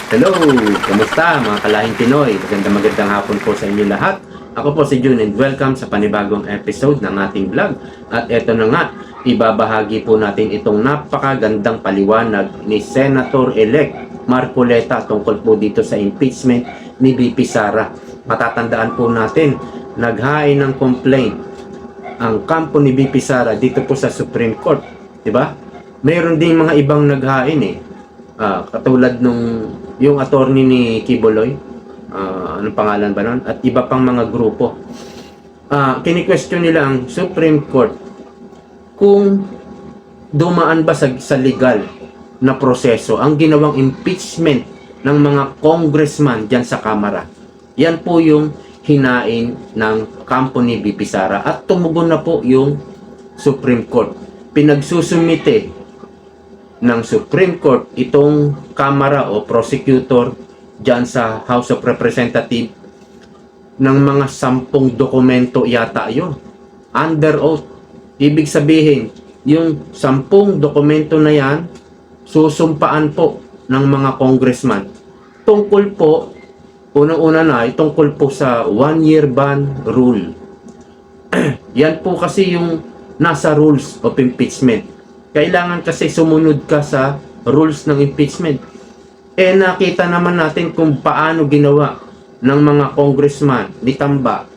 Hello! Kamusta mga kalahing Pinoy? Magandang hapon po sa inyo lahat. Ako po si June and welcome sa panibagong episode ng ating vlog. At eto na nga, ibabahagi po natin itong napakagandang paliwanag ni Senator-elect Marcoleta tungkol po dito sa impeachment ni VP Sara. Matatandaan po natin, naghain ng complaint ang kampo ni VP Sara dito po sa Supreme Court. Diba? Mayroon din mga ibang naghain katulad nung yung attorney ni Kiboloy, anong pangalan ba nun? At iba pang mga grupo. Kini-question nila ang Supreme Court kung dumaan ba sa legal na proseso ang ginawang impeachment ng mga congressman dyan sa Kamara. Yan po yung hinain ng kampo ni VP Sara at tumugon na po yung Supreme Court. Pinagsusumite ng Supreme Court itong Kamara o prosecutor dyan sa House of Representatives ng mga 10 dokumento yata yun. Under oath. Ibig sabihin, yung 10 dokumento na yan, susumpaan po ng mga congressman. Tungkol po, unang-una na, tungkol po sa 1-year ban rule. Yan po kasi yung nasa rules of impeachment. Kailangan kasi sumunod ka sa rules ng impeachment. Nakita naman natin kung paano ginawa ng mga congressman ni Tamba,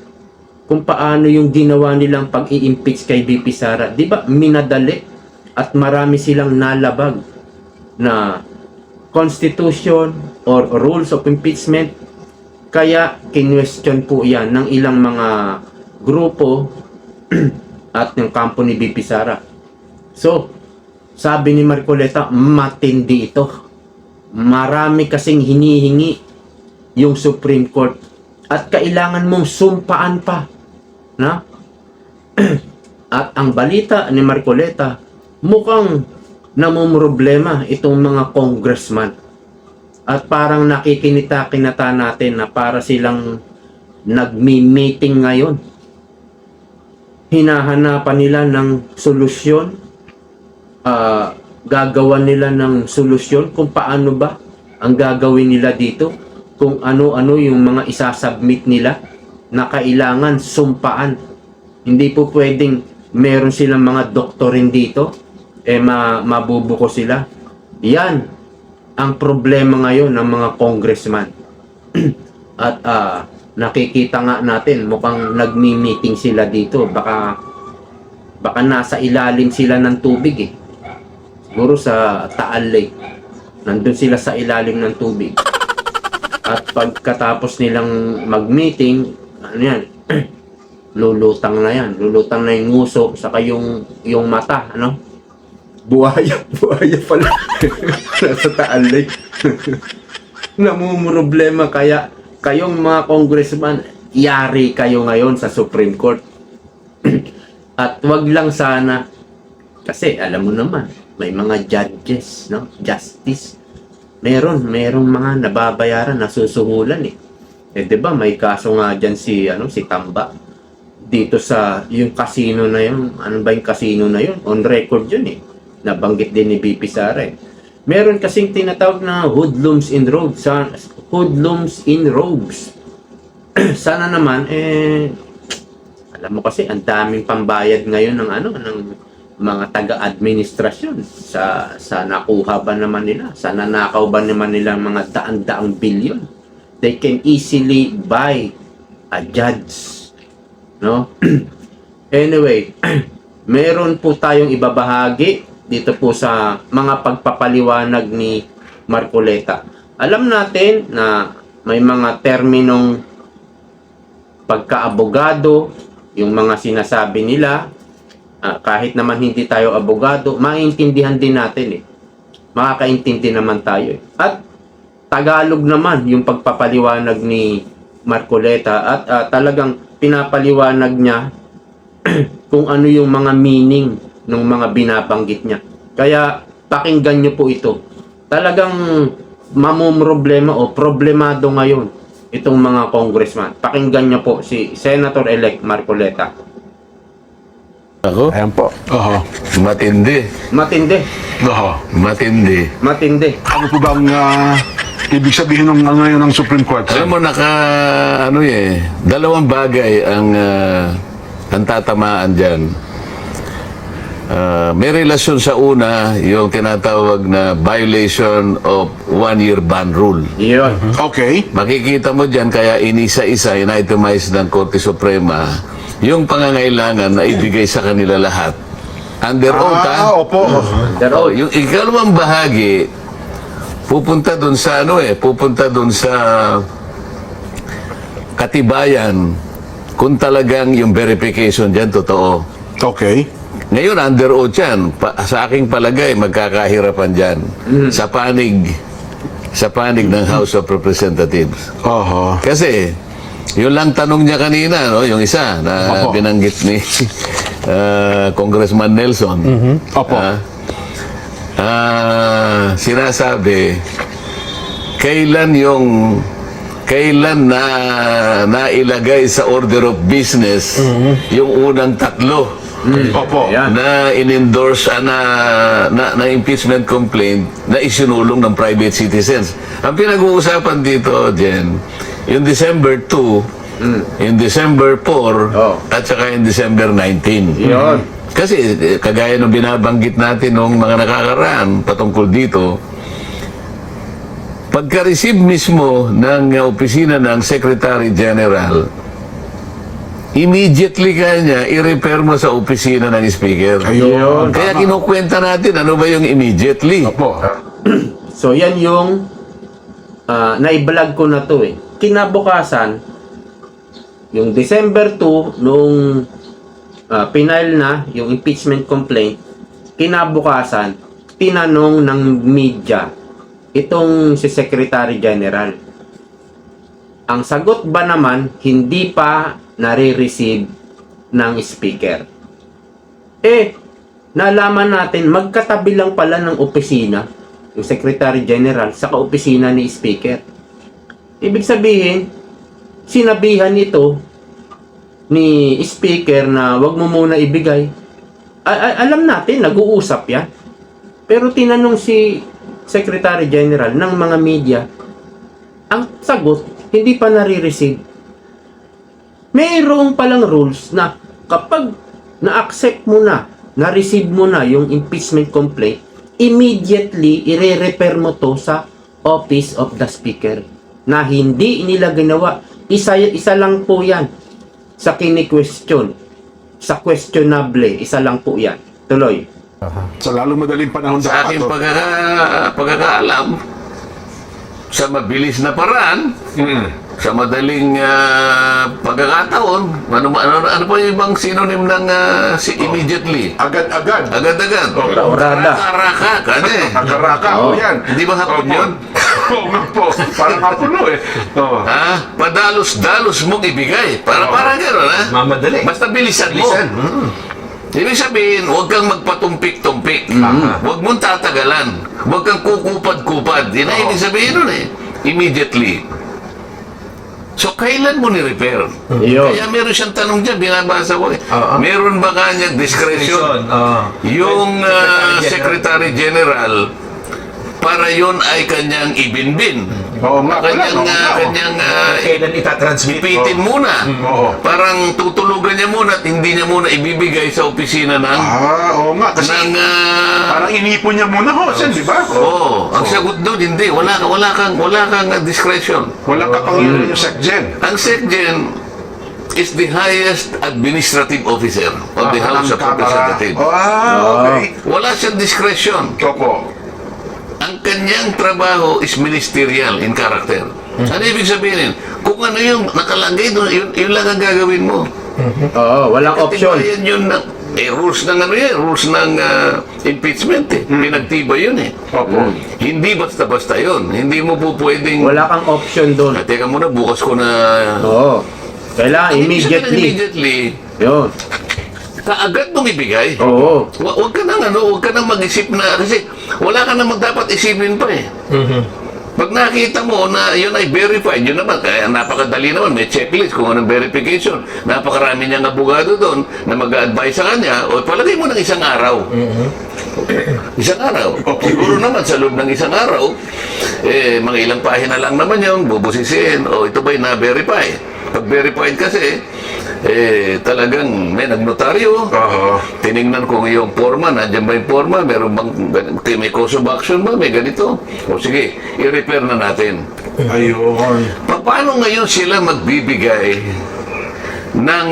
kung paano yung ginawa nilang pag-i-impeach kay VP Sara. Di ba minadali at marami silang nalabag na constitution or rules of impeachment. Kaya kinwestiyon po yan ng ilang mga grupo at ng kampo ni VP Sara. So, sabi ni Marcoleta, matindi ito. Marami kasing hinihingi yung Supreme Court at kailangan mong sumpaan pa. Na? At ang balita ni Marcoleta, mukhang namumroblema itong mga congressman. At parang nakikinita-kinata natin na para silang nagmi-meeting ngayon. Hinahanapan nila ng solusyon. Gagawan nila ng solusyon kung paano ba ang gagawin nila dito, kung ano-ano yung mga isasubmit nila na kailangan sumpaan. Hindi po pwedeng meron silang mga doktorin dito mabubuko sila. Yan ang problema ngayon ng mga congressman. At nakikita nga natin mukhang nagmi-meeting sila dito, baka nasa ilalim sila ng tubig siguro sa Taal Lake. Nandun sila sa ilalim ng tubig. At pagkatapos nilang mag-meeting, ano yan? Lulutang na yan. Lulutang na yung nguso, saka yung mata, ano? Buhaya pala. Nasa Taal Lake. Namumroblema kaya kayong mga congressman, yari kayo ngayon sa Supreme Court. At wag lang sana, kasi alam mo naman, may mga judges, no? Justice. Merong mga nababayaran, nasusuhulan diba may kaso nga dyan si Tamba. Dito sa yung casino na yun, ano ba yung casino na yun? On record yun Nabanggit din ni VP Sara Meron kasing tinatawag na hoodlums in robes. Hoodlums in robes. Sana naman, alam mo kasi, ang daming pambayad ngayon ng ng mga taga-administrasyon sa nakuha ba naman nila, sa nanakaw ba naman nila mga daan-daang bilyon. They can easily buy a judge, no? Anyway, meron po tayong ibabahagi dito po sa mga pagpapaliwanag ni Marcoleta. Alam natin na may mga terminong pagkaabogado, yung mga sinasabi nila. Kahit naman hindi tayo abogado, maintindihan din natin makakaintindi naman tayo At Tagalog naman yung pagpapaliwanag ni Marcoleta at talagang pinapaliwanag niya kung ano yung mga meaning ng mga binabanggit niya. Kaya pakinggan niyo po ito. Talagang mamumroblema o problemado ngayon itong mga congressman. Pakinggan niyo po si Senator-elect Marcoleta. Ako? Ayan po. Oo. Matindi. Matindi. Oo. Matindi. Matindi. Ano po bang ibig sabihin ng ngayon ng Supreme Court? Alam mo, dalawang bagay ang tatamaan dyan. May relasyon sa una, yung tinatawag na violation of one-year ban rule. Yun. Okay. Makikita mo dyan, kaya inisa-isa, in-itemize ng Korte Suprema, yung pangangailangan na ibigay sa kanila lahat. Under oath, ha? Opo. Oh, yung ikalawang bahagi, pupunta dun sa katibayan kung talagang yung verification dyan totoo. Okay. Ngayon, under oath yan. Sa aking palagay, magkakahirapan dyan sa panig ng House of Representatives. Oho. Kasi, yun lang tanong niya kanina, no? Yung isa na Opo. binanggit ni Congressman Nelson. Opo. Sinasabi, kailan na nailagay sa order of business yung unang tatlo Opo. Ayan. na in-endorse na impeachment complaint na isinulong ng private citizens. Ang pinag-uusapan dito, Jen, yung December 2, yung December 4, Oh. at saka yung December 19. Yun. Kasi kagaya ng binabanggit natin nung mga nakakaraan patungkol dito, pagka-receive mismo ng opisina ng Secretary General, immediately kanya i-repair mo sa opisina ng Speaker. Ayun. Kaya kinukwenta natin ano ba yung immediately. Opo. So, yan yung naibalag ko na to eh. Kinabukasan, yung December 2, nung final na yung impeachment complaint, kinabukasan, tinanong ng media itong si Secretary General. Ang sagot ba naman, hindi pa nare-receive ng speaker. Nalaman natin, magkatabi lang pala ng opisina, yung Secretary General, sa kaopisina ni speaker. Ibig sabihin, sinabihan ito ni speaker na wag mo muna ibigay. Alam natin, nag-uusap yan. Pero tinanong si Secretary General ng mga media, ang sagot, hindi pa nare-receive. Mayroong palang rules na kapag na-accept mo na, na-receive mo na yung impeachment complaint, immediately i-repair mo to sa Office of the Speaker na hindi nila ginawa. Isa lang po yan sa kini-question. Sa questionable, isa lang po yan. Tuloy. Sa lalong madaling panahon Sa dapat. aking pagkakaalam, sa mabilis na paraan, sa madaling pagkakataon, ano pa yung ibang synonym ng immediately? Agad-agad. Agad-agad. Orada. Karaka, kanya eh. Nakaraka. Oo. Yan. Hindi ba hapon Opo. yun? Oo nga po. Parang hapon no eh. Oo. Ha? Padalos-dalos mong ibigay. Parang gano'n, ha? Mamadali. Basta bilisan mo. Ibig sabihin, huwag kang magpatumpik-tumpik. Huwag mong tatagalan. Huwag kang kukupad-kupad. Yan ang ibig sabihin nun eh. Immediately. So, kailan mo ni-repair? Yun. Kaya meron siyang tanong dyan, binabasa ko eh. Meron ba kanyang discretion? Yung Secretary General, para yon ay kanyang ibinbin. Oo nga pala. Kanyang Kailan itatransmit? ipitin muna. Oo. Parang tutulugan niya muna at hindi niya muna ibibigay sa opisina ng Oo nga. Kasi parang inipon niya muna ho, Sen, di ba? ang sagot doon hindi, wala kang discretion. Wala kapangyarihan yung SecGen. Ang SecGen is the highest administrative officer of the House of Representatives. Okay. Wala siyang discretion. Opo. Ang kanyang trabaho is ministerial in character. Ano ibig sabihin? Kung ano yung nakalagay doon, yun lang ang gagawin mo. Oo, walang option. Katibayan yun ng rules ng rules ng impeachment eh. Pinagtibay yun eh. Opo. Hindi basta-basta yun. Hindi mo po pwedeng... Wala kang option doon. Teka muna, bukas ko na... Oo. Kailangan immediately. Immediately. Yun. Kaagad mong ibigay. Oo. Huwag ka nang mag-isip na... Kasi wala ka namang dapat isipin pa eh. Pag nakita mo na yun ay verified, yun naman, kaya napakadali naman, may checklist kung anong verification. Napakarami niyang abogado doon na mag-a-advise sa kanya, o palagay mo ng isang araw. Isang araw. Siguro naman sa loob ng isang araw, mga ilang pahina lang naman yun, bubusisiin, o ito ba'y na-verify? Pag verified kasi, talagang may nagnotaryo, tinignan kung yung forma, nandiyan ba yung forma, meron bang, may cause of action ba, may ganito. O sige, i-repair na natin. Ayun. Paano ngayon sila magbibigay ng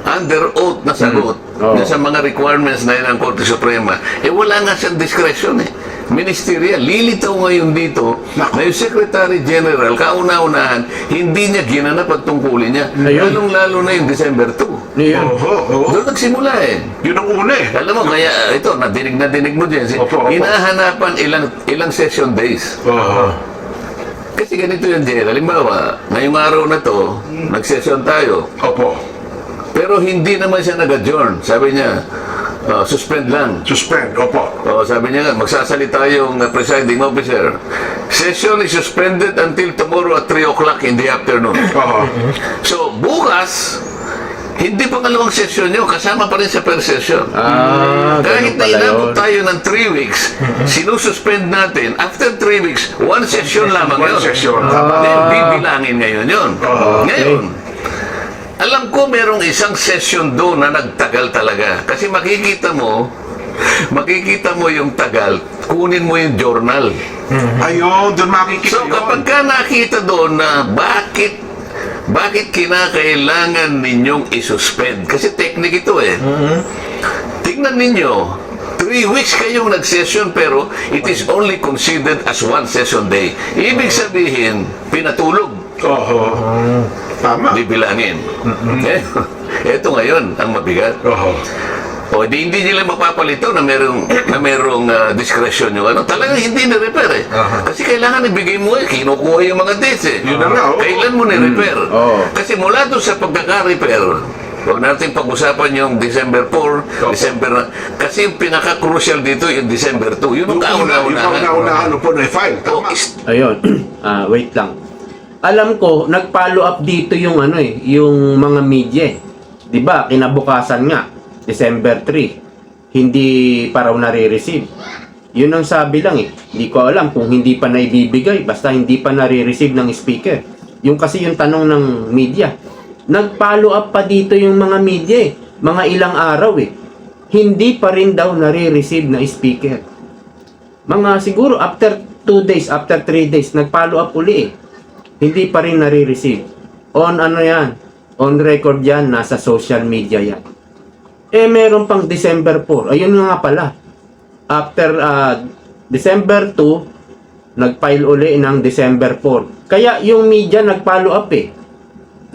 under oath na sagot sa mga requirements na yun ng Korte Suprema? Wala nga siyang discretion ministerial. Lilitaw ngayon dito na yung Secretary General, kauna-unahan, hindi niya ginanap at tungkulin niya. Lalong-lalo na yung December 2. Yun. Doon nagsimula Yun ang una Alam mo, kaya ito, nadinig mo dyan. Opo. Hinahanapan ilang session days. Kasi ganito yun, Jer. Halimbawa, ngayong araw na to, nag-session tayo. Opo. Pero hindi naman siya nag-adjourn. Sabi niya, suspend lang. Suspend, opo. Sabi niya nga, magsasalita yung presiding officer. Session is suspended until tomorrow at 3 o'clock in the afternoon. So, bukas, hindi pangalawang session nyo, kasama pa rin sa per session. Kahit na inabot tayo ng 3 weeks, sinususpend natin, after 3 weeks, 1 session lamang yun. 1 session. Then, bibilangin ngayon yun. Ngayon, alam ko merong isang session doon na nagtagal talaga. Kasi makikita mo yung tagal, kunin mo yung journal. Ayun, doon makikita So, yun. kapag ka nakita doon na bakit kinakailangan ninyong isuspend? Kasi technique ito Tingnan ninyo, 3 weeks kayong nag-session pero it is only considered as 1 session day. Ibig sabihin, pinatulog. Tama. Bibilangin. Ito ngayon ang mabigat. Hindi nila mapapalito na merong discretion yung ano. Talagang hindi na-repair Kasi kailangan ibigay mo kinukuha yung mga dates Yun na nga, Kailan mo na-repair? Kasi mula doon sa pagkaka-repair, huwag natin pag-usapan yung December 4, December na. Kasi yung pinaka-crucial dito yung December 2. Yung kauna-unahan po na-file. Tama. Ayun. Wait lang. Alam ko, nag-follow up dito yung yung mga media. 'Di ba? Kinabukasan nga, December 3. Hindi pa raw nare-receive. Yun ang sabi lang Hindi ko alam kung hindi pa naibibigay, basta hindi pa nare-receive ng speaker. Yung kasi yung tanong ng media. Nag-follow up pa dito yung mga media Mga ilang araw Hindi pa rin daw nare-receive na speaker. Mga siguro after 2 days, after 3 days, nag-follow up uli Hindi pa rin nare-receive. On on record yan, nasa social media yan. Meron pang December 4. Ayun nga pala. After December 2, nag-file uli ng December 4. Kaya yung media nag-follow up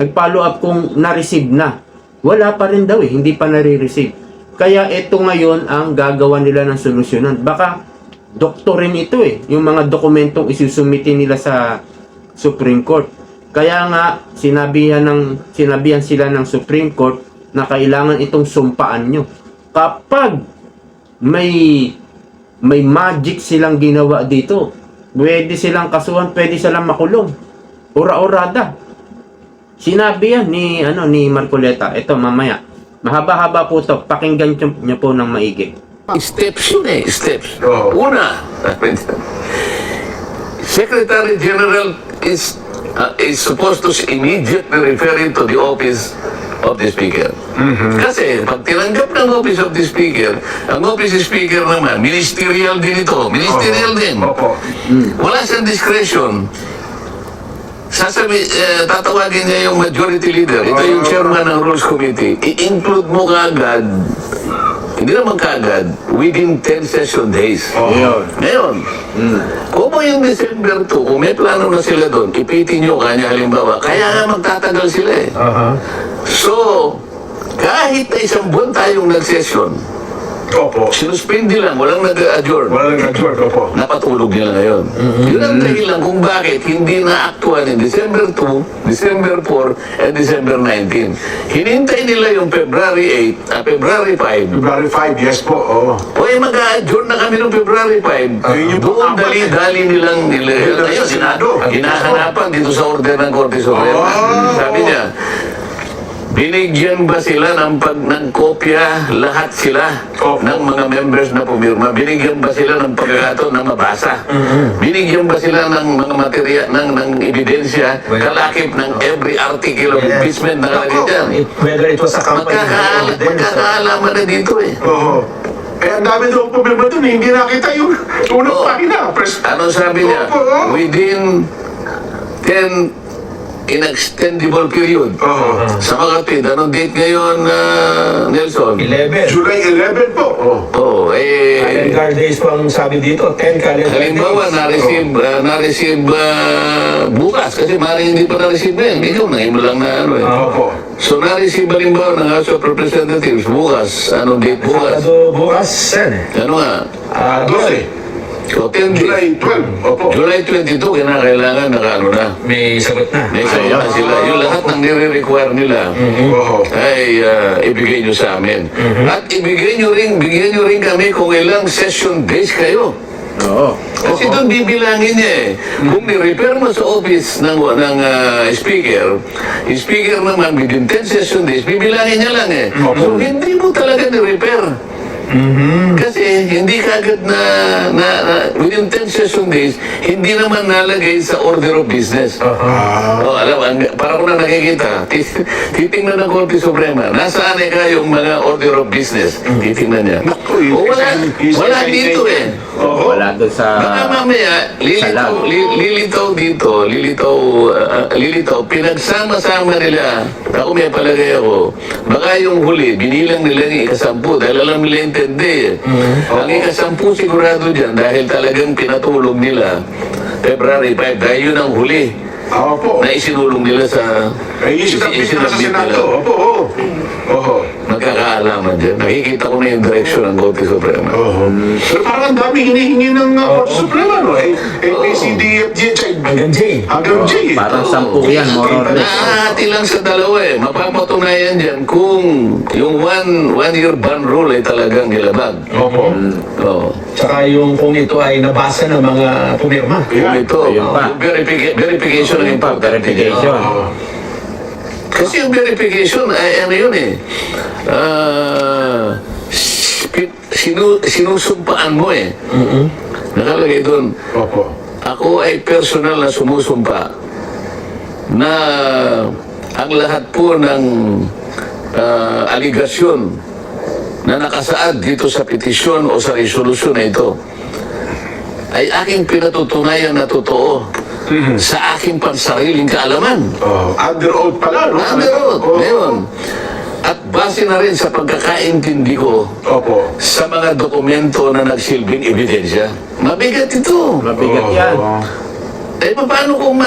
Nag-follow up kung na-receive na. Wala pa rin daw hindi pa nare-receive. Kaya ito ngayon ang gagawa nila ng solusyonan. Baka doktorin ito yung mga dokumentong isusumitin nila sa Supreme Court. Kaya nga sinabihan sila ng Supreme Court na kailangan itong sumpaan nyo. Kapag may magic silang ginawa dito, pwede silang kasuhan, pwede silang makulong. Ura-urada. Sinabi yan ni Marcoleta. Ito mamaya. Mahaba-haba po to. Pakinggan nyo po ng maigi. Steps yun steps. Una, Secretary General is supposed to immediately referring to the office of the Speaker. Kasi pag tinanggap ng office of the Speaker, ang office of Speaker naman, ministerial din ito. Ministerial din. Wala siyang discretion. Tatawagin niya yung majority leader. Ito yung chairman ng Rules Committee. I-include mo kaagad, hindi naman kaagad, within 10 session days. Ngayon, kung yung December 2, kung may plano na sila doon, ipitin nyo kanya halimbawa, kaya nga magtatagal sila So, kahit na 1 buwan tayong nag-session, Opo. Sinuspindi lang, walang nag-adjourn. Wala nang adjourn. Opo. Napatulog nila ngayon. Yun ang dahilan kung bakit hindi na-actuan in December 2, December 4, and December 19. Hinintay nila yung February 8, February 5. February 5, yes po. Oo. O mag-a-adjourn na kami noong February 5. Ayun yung Doon pang-apat. dali-dali nilang Ayun, Senado. hinahanapan dito sa order ng Korte Suprema. Oh. Sabi niya, binigyan ba sila ng kopya lahat sila Opo. ng mga members na pumirma? Binigyan ba sila ng pagkakataon na mabasa? Binigyan ba sila ng mga material, ng ebidensya, kalakip ng every article of impeachment na kalagay dyan? Whether it was a company Magkakaalaman na dito eh. Oo. Eh, ang dami daw problema dun eh. Hindi nakita yung unang Oo. pagina. Press. Ano sabi niya? Opo. Within 10 inextendable period. Oo. Sa Makati, anong date ngayon, Nelson? 11. July 11 po. Oo. Oo, Calendar days po ang sabi dito, 10 calendar halimbawa, days. na-receive bukas, kasi maaaring hindi pa na-receive na yan. Ikaw na, mo lang na ano eh. Opo. So, na-receive halimbawa ng House of Representatives bukas. Anong date bukas? Sabado bukas, sir. Ano nga? 12. So, 10 days. July 12. Opo. July 22, kinakailangan nakaano na. May sagot na. May sagot na sila. Yung lahat ng nire-require nila Oo. ay ibigay nyo sa amin. At bigyan nyo rin kami kung ilang session days kayo. Oo. Kasi doon bibilangin niya eh. Kung ni-repair mo sa office ng speaker, yung speaker naman within 10 session days, bibilangin niya lang eh. So hindi mo talaga ni-repair. Kasi hindi kagad na within 10 session days, hindi naman nalagay sa order of business. Oh, para ko na nakikita, titingnan ng Korte Suprema, nasaan eh kayong mga order of business? Titingnan niya. Oh, wala dito eh. Wala doon sa... Baka mamaya, lilitaw, pinagsama-sama nila. Ako may palagay ako, baka yung huli, binilang nila yung ikasampu, dahil alam nila intindi eh. Ang ikasampu sigurado dyan, dahil talagang pinatulog nila, February 5, dahil yun ang huli Opo. na isinulong nila sa... Eh, isinabit na sa Senado. Opo. Oo. Oo. Magkakaalaman dyan. Nakikita ko na yung direksyon ng Korte Suprema. Oo. Pero parang ang daming hinihingi ng Korte Suprema, no? ABCDFG, Hanggang J. hanggang G. Parang 10 yan, more or less. Nakahati lang sa dalawa eh. Mapapatunayan dyan kung yung one-year ban rule ay talagang nilabag. Opo. Oo. Tsaka yung kung ito ay nabasa ng mga pumirma. Kung ito, Ayun pa. yung verification ng impact. Verification. Kasi yung verification, ay ano yun eh. Sinusumpaan mo eh. Nakalagay doon, Opo. ako ay personal na sumusumpa na ang lahat po ng aligasyon na nakasaad dito sa petisyon o sa resolusyon na ito ay aking pinatutunayan na totoo sa aking pansariling kaalaman. Under oath pala, no? Under oath, Oo. ngayon. At base na rin sa pagkakaintindi ko Opo. sa mga dokumento na nagsilbing ebidensya. Mabigat ito. Mabigat yan. Oo. Eh, paano kung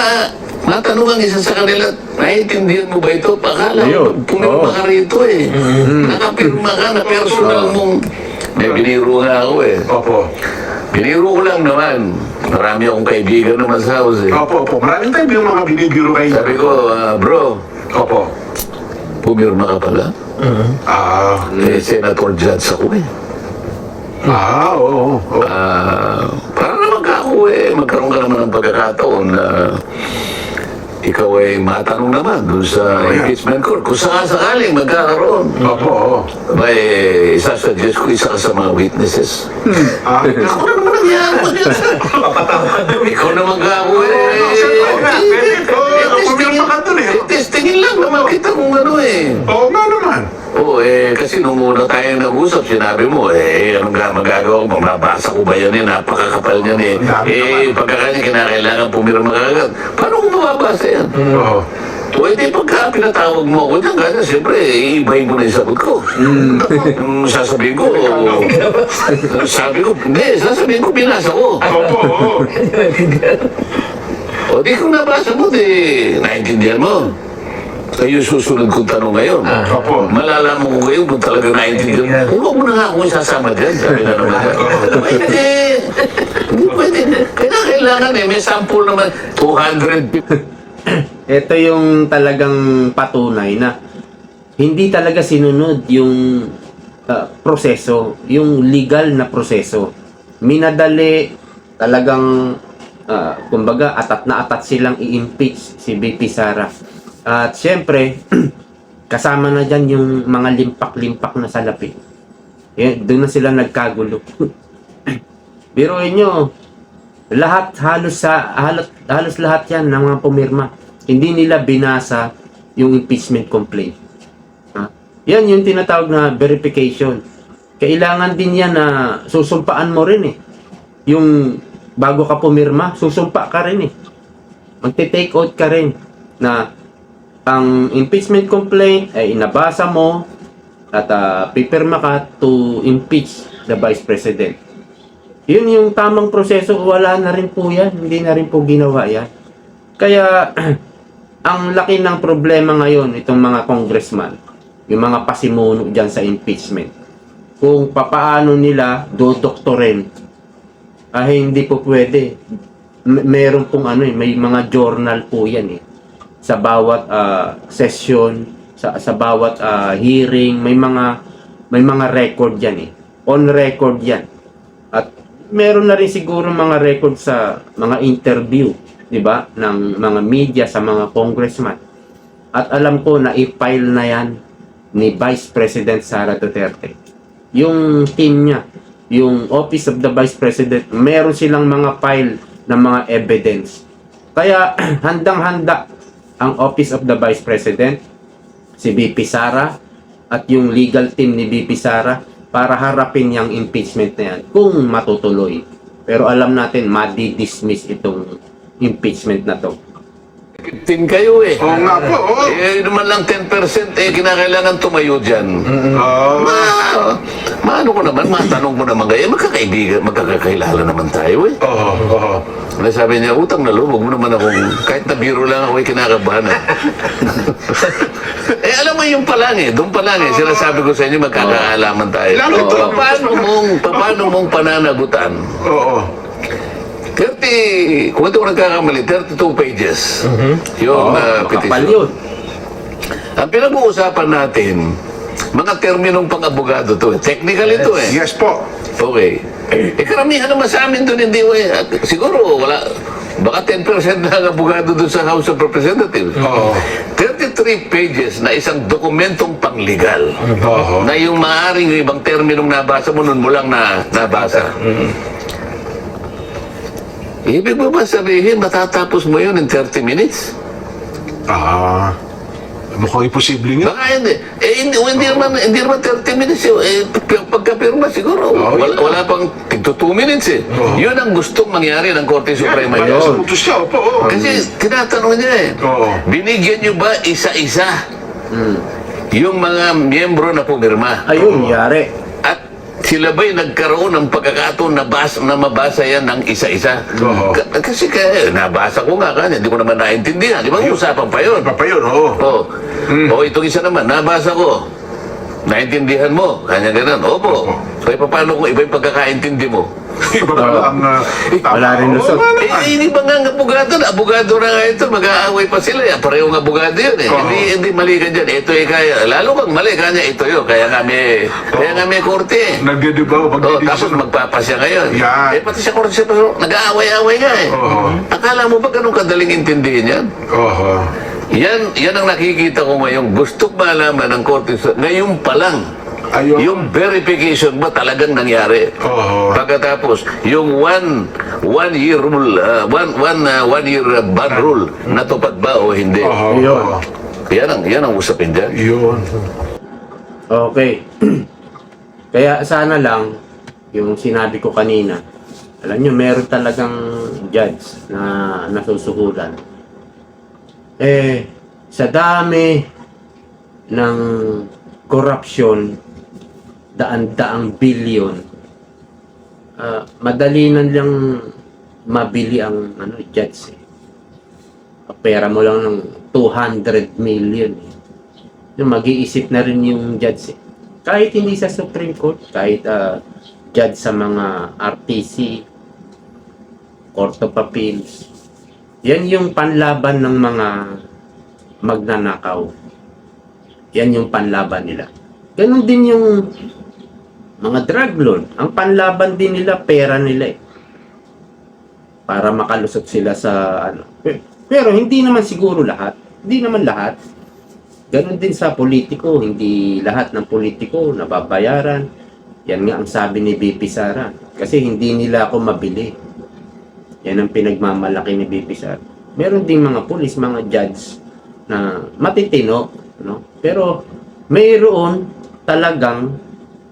matanong ang isa sa kanila, naiintindihan mo ba ito? Pakala Ayun. ko, pumirma ka rito eh. Nakapirma ka na personal mong... May biniro nga ako eh. Opo. Biniro ko lang naman. Marami akong kaibigan naman sa house eh. Opo, opo. Maraming tayo yung mga binibiro kayo. Sabi ko, bro, Opo. pumirma ka pala. Eh, Senator Judge ako eh. Oo. Para naman ka ako eh, magkaroon ka naman ng pagkakataon na ikaw ay matanong naman doon sa impeachment court. Kung sakaling magkakaroon, Opo. may isasuggest ko isa ka sa mga witnesses. Ako na naman nangyari. Ikaw naman ka ako eh. Pumirma ka dun eh. Testingin lang naman kita kung ano eh. Oo nga naman. Oo kasi nung una tayo nag-usap, sinabi mo, anong magagawa ko? Mababasa ko ba yan eh? Napakakapal niyan eh. Pagkakanya kinakailangan pumirma ka agad. Paano ko mababasa yan? Oo. Pwede pagka pinatawag mo ako dyan, kaya siyempre, iibahin ko na yung sagot ko. Yung sasabihin ko, sasabihin ko, binasa ko. Opo. O di kung nabasa mo, di, naintindihan mo. Kayo susunod kong tanong ngayon. Opo. Malalaman ko ngayon kung talagang naintindihan. Huwag mo na nga akong sasama dyan. Sabi na naman. Pwede. Hindi pwede. Kailangan may sample naman. 250. Ito yung talagang patunay na hindi talaga sinunod yung proseso, yung legal na proseso. Minadali talagang kumbaga atat na atat silang i-impeach si BP Sara. At syempre, kasama na dyan yung mga limpak-limpak na salapi. Doon na sila nagkagulo. Biruin nyo, halos lahat yan ng mga pumirma. Hindi nila binasa yung impeachment complaint. Yan yung tinatawag na verification. Kailangan din yan na susumpaan mo rin eh. Yung bago ka pumirma, susumpa ka rin eh. Magte-take out ka rin na ang impeachment complaint ay inabasa mo at pipirma ka to impeach the Vice President. Yun yung tamang proseso, wala na rin po yan. Hindi na rin po ginawa yan. Kaya, ang laki ng problema ngayon, itong mga congressman, yung mga pasimuno dyan sa impeachment, kung papaano nila dodoktorin, hindi po pwede. Meron pong may mga journal po yan eh. Sa bawat session, sa bawat hearing, may mga record yan eh. On record yan. At meron na rin siguro mga record sa mga interview, 'di ba, ng mga media sa mga congressman. At alam ko na i-file na yan ni Vice President Sara Duterte. Yung team niya, yung Office of the Vice President, meron silang mga file ng mga evidence. Kaya handang-handa ang Office of the Vice President, si BP Sara, at yung legal team ni BP Sara para harapin yung impeachment na yan kung matutuloy. Pero alam natin, madi-dismiss itong impeachment na to. 15 kayo eh. Oo nga po, oo. Naman lang 10% kinakailangan tumayo dyan. Maano ko naman, matanong ko naman kayo, magkakakilala naman tayo eh. Oo. Sabi niya, utang na loob, huwag mo naman akong, kahit na biro lang ako, kinakabahan eh. Alam mo yung pa lang eh, doon pa lang eh, sinasabi ko sa inyo, magkakaalaman tayo. Lalo ito. Paano mong pananagutan? Oo. 30, kung ito ko nagkakamali, 32 pages. Yung petition. Kapal yun. Ang pinag-uusapan natin, mga terminong pang-abogado to. Technical ito eh. Yes po. Okay. Karamihan naman sa amin doon, hindi siguro wala, baka 10% na ang abogado doon sa House of Representatives. Oo. 33 pages na isang dokumentong panglegal. Oo. Na yung maaaring yung ibang terminong nabasa mo, nun mo lang nabasa. Ibig mo ba sabihin, matatapos mo yun in 30 minutes? Mukhang imposible nga. Baka hindi. Hindi naman 30 minutes yun. Pagkapirma siguro. Wala pang 2 minutes eh. Yun ang gustong mangyari ng Korte Suprema Wala yun. sa utos siya, opo. Oo. Kasi tinatanong niya eh. Oo. Binigyan niyo ba isa-isa yung mga miyembro na pumirma? Ayun, yari. At sila ba'y nagkaroon ng pagkakataon na mabasa yan ng isa-isa? Oo. Kasi nabasa ko nga kanya, hindi ko naman naintindihan. Di ba usapan pa yun? Pa yun, oo. O itong isa naman, nabasa ko. Naintindihan mo? Kanya ganun. Opo. Kaya paano kung iba yung pagkakaintindi mo? Iba pala ang... Wala rin lusot. Hindi ba nga ang abogado na? Abogado na nga ito, mag-aaway pa sila. Parehong abogado yun eh. Oo. Hindi mali ka dyan. Ito eh kaya. Lalo kang mali kanya, ito yun. Kaya nga may korte eh. Nagdidibaw. Tapos magpapasya ngayon. Yan. Pati sa korte siya, nag-aaway-aaway nga eh. Oo. Akala mo ba ganun kadaling intindihin yan? Oo. Yan ang nakikita ko ngayon. Gusto ko malaman ng korte. Ngayon pa lang. Ayun. Yung verification ba talagang nangyari? Oo. Pagkatapos, yung one year rule, one year ban rule, natupad ba o hindi? Oo. Yun. Yan ang usapin dyan. Yun. Okay. Kaya sana lang, yung sinabi ko kanina, alam nyo, meron talagang judge na nasusuhulan. Sa dami ng corruption, daan-daang billion, madali na lang mabili ang judge. Pera mo lang ng 200 million. Yung mag-iisip na rin yung judge. Kahit hindi sa Supreme Court, kahit judge sa mga RTC, Court of Appeals. Yan yung panlaban ng mga magnanakaw. Yan yung panlaban nila. Ganon din yung mga drug lord. Ang panlaban din nila, pera nila eh. Para makalusot sila sa ano. Pero hindi naman siguro lahat. Hindi naman lahat. Ganon din sa politiko. Hindi lahat ng politiko nababayaran. Yan nga ang sabi ni BP Sara. Kasi hindi nila ako mabili. Yan ang pinagmamalaki ni BP Sara. Meron ding mga pulis, mga judge na matitino, no? Pero mayroon talagang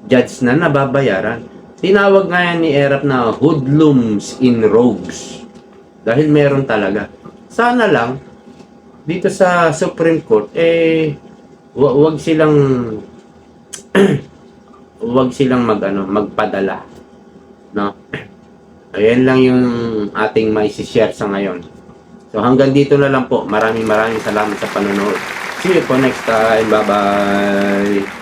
judge na nababayaran. Tinawag nga yan ni Erap na hoodlums in robes. Dahil meron talaga. Sana lang dito sa Supreme Court wag silang wag silang magpadala, no? Ayan lang yung ating mai-share sa ngayon. So hanggang dito na lang po. Maraming salamat sa panonood. See you po next time. Bye-bye.